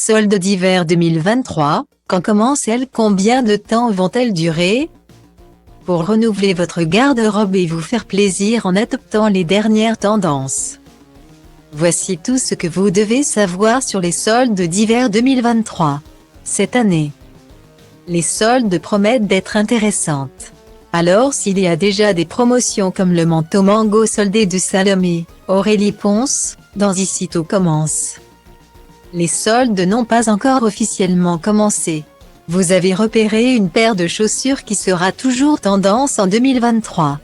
Soldes d'hiver 2023, quand commencent-elles? Combien de temps vont-elles durer? Pour renouveler votre garde-robe et vous faire plaisir en adoptant les dernières tendances. Voici tout ce que vous devez savoir sur les soldes d'hiver 2023. Cette année, les soldes promettent d'être intéressantes. Alors s'il y a déjà des promotions comme le manteau mango soldé de Salomé, Aurélie Ponce, dans Ici tout commence. Les soldes n'ont pas encore officiellement commencé. Vous avez repéré une paire de chaussures qui sera toujours tendance en 2023.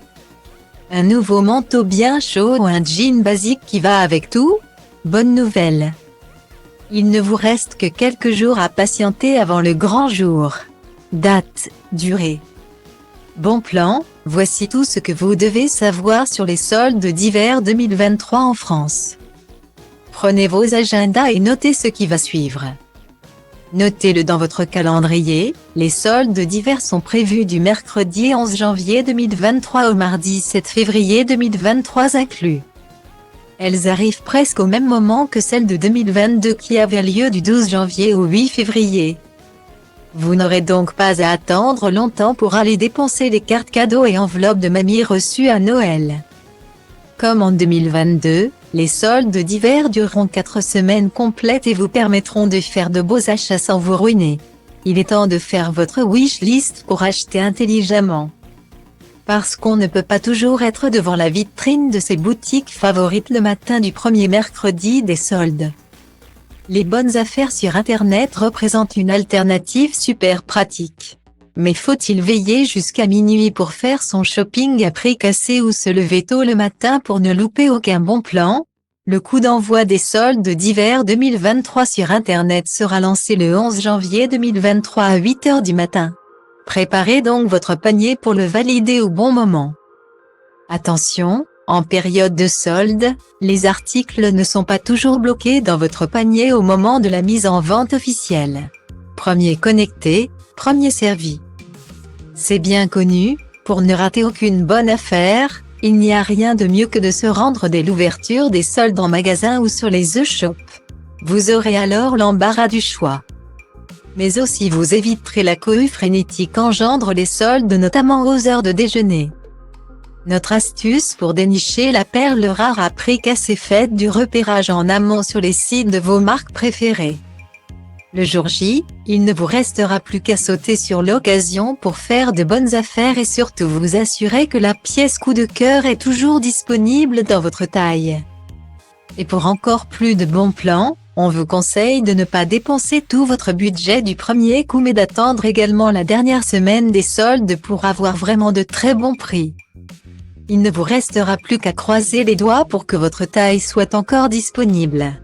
Un nouveau manteau bien chaud ou un jean basique qui va avec tout? Bonne nouvelle! Il ne vous reste que quelques jours à patienter avant le grand jour. Date, durée. Bon plan, voici tout ce que vous devez savoir sur les soldes d'hiver 2023 en France. Prenez vos agendas et notez ce qui va suivre. Notez-le dans votre calendrier, les soldes d'hiver sont prévus du mercredi 11 janvier 2023 au mardi 7 février 2023 inclus. Elles arrivent presque au même moment que celles de 2022 qui avaient lieu du 12 janvier au 8 février. Vous n'aurez donc pas à attendre longtemps pour aller dépenser les cartes cadeaux et enveloppes de mamie reçues à Noël. Comme en 2022, les soldes d'hiver dureront 4 semaines complètes et vous permettront de faire de beaux achats sans vous ruiner. Il est temps de faire votre wishlist pour acheter intelligemment. Parce qu'on ne peut pas toujours être devant la vitrine de ses boutiques favorites le matin du premier mercredi des soldes. Les bonnes affaires sur Internet représentent une alternative super pratique. Mais faut-il veiller jusqu'à minuit pour faire son shopping à prix cassé ou se lever tôt le matin pour ne louper aucun bon plan? Le coup d'envoi des soldes d'hiver 2023 sur Internet sera lancé le 11 janvier 2023 à 8 h du matin. Préparez donc votre panier pour le valider au bon moment. Attention, en période de solde, les articles ne sont pas toujours bloqués dans votre panier au moment de la mise en vente officielle. Premier connecté, premier servi. C'est bien connu, pour ne rater aucune bonne affaire, il n'y a rien de mieux que de se rendre dès l'ouverture des soldes en magasin ou sur les e-shops. Vous aurez alors l'embarras du choix. Mais aussi vous éviterez la cohue frénétique qu'engendrent les soldes notamment aux heures de déjeuner. Notre astuce pour dénicher la perle rare à prix cassé, faites du repérage en amont sur les sites de vos marques préférées. Le jour J, il ne vous restera plus qu'à sauter sur l'occasion pour faire de bonnes affaires et surtout vous assurer que la pièce coup de cœur est toujours disponible dans votre taille. Et pour encore plus de bons plans, on vous conseille de ne pas dépenser tout votre budget du premier coup mais d'attendre également la dernière semaine des soldes pour avoir vraiment de très bons prix. Il ne vous restera plus qu'à croiser les doigts pour que votre taille soit encore disponible.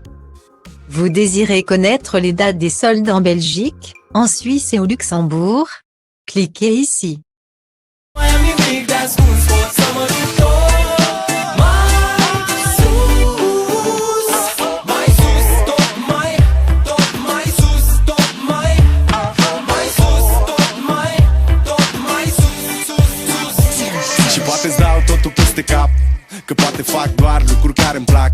Vous désirez connaître les dates des soldes en Belgique, en Suisse et au Luxembourg? Cliquez ici. Și poate-ți dau totul peste cap, că poate fac doar lucruri care-mi plac.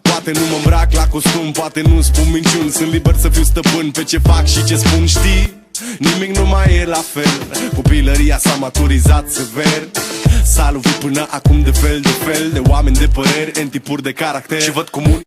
Poate nu mă îmbrac la costum, poate nu spun minciuni. Sunt liber să fiu stăpân pe ce fac și ce spun, știi? Nimic nu mai e la fel, copilăria s-a maturizat sever. S-a lovit până acum de fel de oameni de păreri, în tipuri de caracter. Și văd cum